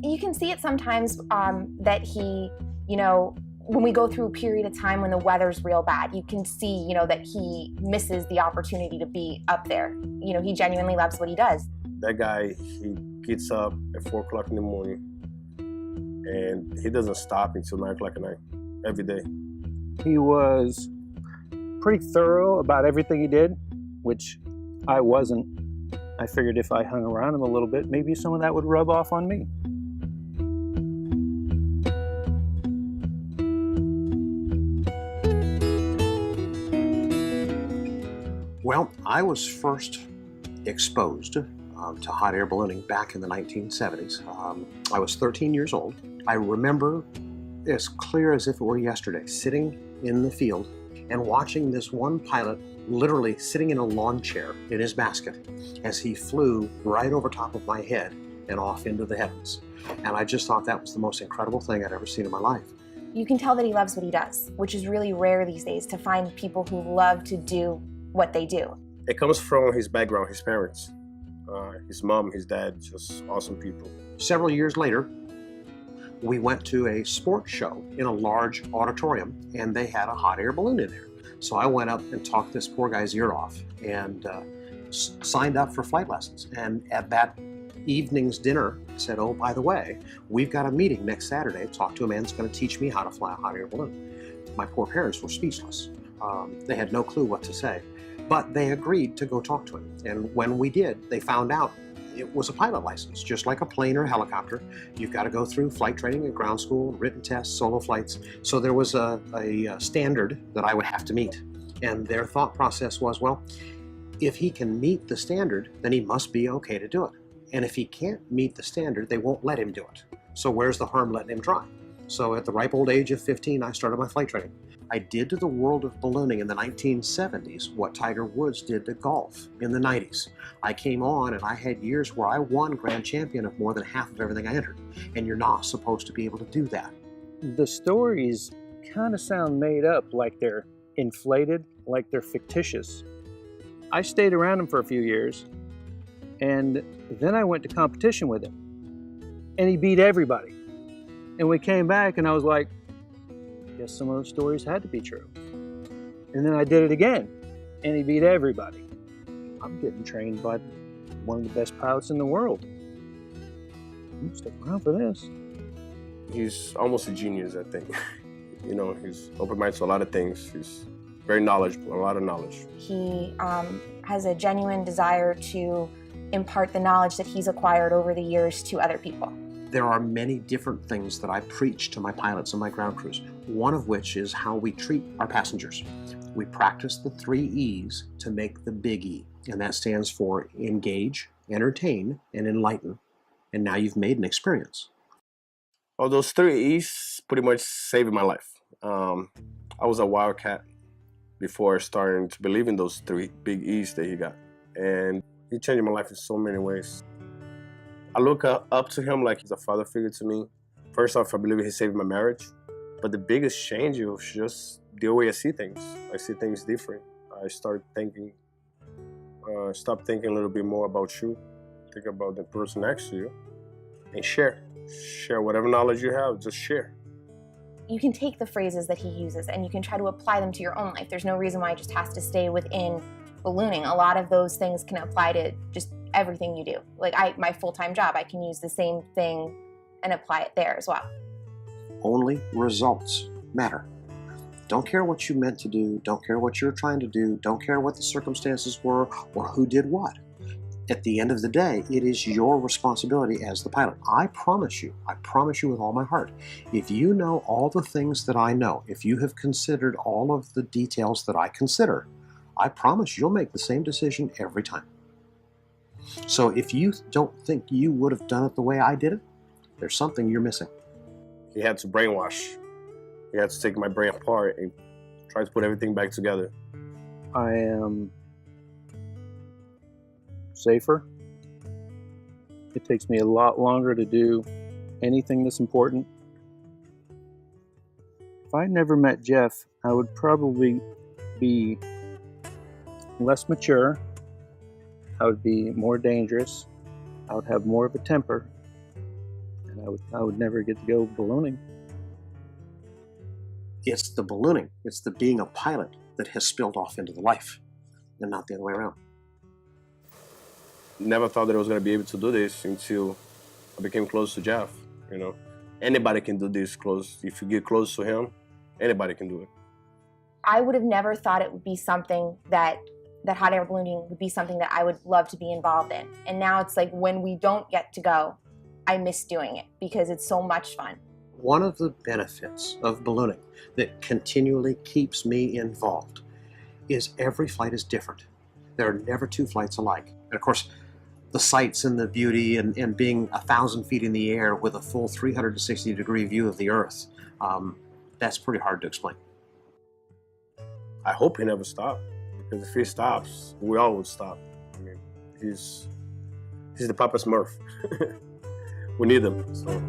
You can see it sometimes that he, you know, when we go through a period of time when the weather's real bad, you can see, you know, that he misses the opportunity to be up there. You know, he genuinely loves what he does. That guy, he gets up at 4 o'clock in the morning and he doesn't stop until 9 o'clock at night, every day. He was pretty thorough about everything he did, which I wasn't. I figured if I hung around him a little bit, maybe some of that would rub off on me. Well, I was first exposed to hot air ballooning back in the 1970s. I was 13 years old. I remember as clear as if it were yesterday, sitting in the field and watching this one pilot literally sitting in a lawn chair in his basket as he flew right over top of my head and off into the heavens. And I just thought that was the most incredible thing I'd ever seen in my life. You can tell that he loves what he does, which is really rare these days to find people who love to do what they do. It comes from his background, his parents, his mom, his dad, just awesome people. Several years later, we went to a sports show in a large auditorium, and they had a hot air balloon in there. So I went up and talked this poor guy's ear off and signed up for flight lessons. And at that evening's dinner, said, oh, by the way, we've got a meeting next Saturday. Talk to a man that's going to teach me how to fly a hot air balloon. My poor parents were speechless. They had no clue what to say, but they agreed to go talk to him. And when we did, they found out it was a pilot license, just like a plane or a helicopter. You've got to go through flight training at ground school, written tests, solo flights. So there was a standard that I would have to meet. And their thought process was, well, if he can meet the standard, then he must be okay to do it. And if he can't meet the standard, they won't let him do it. So where's the harm letting him try? So at the ripe old age of 15, I started my flight training. I did to the world of ballooning in the 1970s what Tiger Woods did to golf in the 90s. I came on and I had years where I won grand champion of more than half of everything I entered. And you're not supposed to be able to do that. The stories kind of sound made up, like they're inflated, like they're fictitious. I stayed around him for a few years, and then I went to competition with him. And he beat everybody. And we came back and I was like, I guess some of those stories had to be true. And then I did it again, and he beat everybody. I'm getting trained by one of the best pilots in the world. I'm sticking around for this. He's almost a genius, I think. You know, he's open-minded to a lot of things. He's very knowledgeable, a lot of knowledge. He has a genuine desire to impart the knowledge that he's acquired over the years to other people. There are many different things that I preach to my pilots and my ground crews, one of which is how we treat our passengers. We practice the 3 E's to make the big E, and that stands for engage, entertain, and enlighten. And now you've made an experience. Well, those 3 E's pretty much saved my life. I was a wildcat before starting to believe in those 3 big E's that he got. And he changed my life in so many ways. I look up to him like he's a father figure to me. First off, I believe he saved my marriage. But the biggest change was just the way I see things. I see things different. I start thinking, stop thinking a little bit more about you. Think about the person next to you and share. Share whatever knowledge you have, just share. You can take the phrases that he uses and you can try to apply them to your own life. There's no reason why it just has to stay within ballooning. A lot of those things can apply to just everything you do. Like my full-time job, I can use the same thing and apply it there as well. Only results matter. Don't care what you meant to do, don't care what you're trying to do, don't care what the circumstances were or who did what. At the end of the day, it is your responsibility as the pilot. I promise you with all my heart, if you know all the things that I know, if you have considered all of the details that I consider, I promise you'll make the same decision every time. So if you don't think you would have done it the way I did it, there's something you're missing. He had to brainwash. He had to take my brain apart and try to put everything back together. I am safer. It takes me a lot longer to do anything that's important. If I never met Jeff, I would probably be less mature. I would be more dangerous. I would have more of a temper. And I would never get to go ballooning. It's the ballooning, it's the being a pilot that has spilled off into the life, and not the other way around. Never thought that I was going to be able to do this until I became close to Jeff. You know, anybody can do this close. If you get close to him, anybody can do it. I would have never thought it would be something that hot air ballooning would be something that I would love to be involved in. And now it's like when we don't get to go, I miss doing it because it's so much fun. One of the benefits of ballooning that continually keeps me involved is every flight is different. There are never two flights alike. And of course, the sights and the beauty and being 1,000 feet in the air with a full 360-degree view of the Earth, that's pretty hard to explain. I hope he never stops, because if he stops, we all would stop. I mean, he's the Papa Smurf. We need him. So.